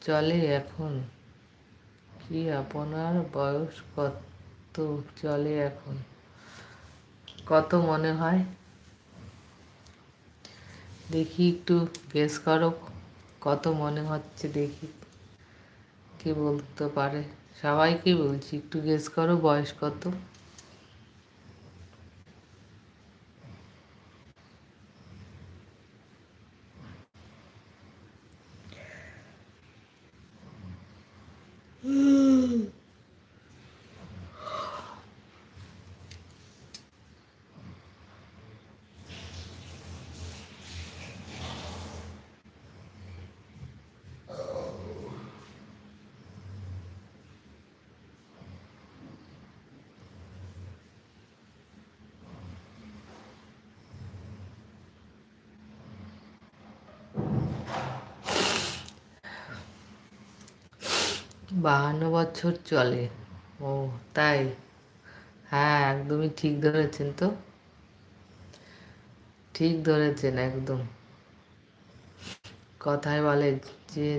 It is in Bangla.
চলে এখন? কি আপনার বয়স কত চলে এখন? কত মনে হয়? দেখি একটু গেস করো, কত মনে হচ্ছে দেখি কে বলতে পারে। সবাইকে বলছি একটু গেস করো বয়স কত। বাহান্ন বছর চলে। ও তাই? হ্যাঁ, একদমই ঠিক ধরেছেন তো। ঠিক ধরেছেন একদম। কথায় বলে যে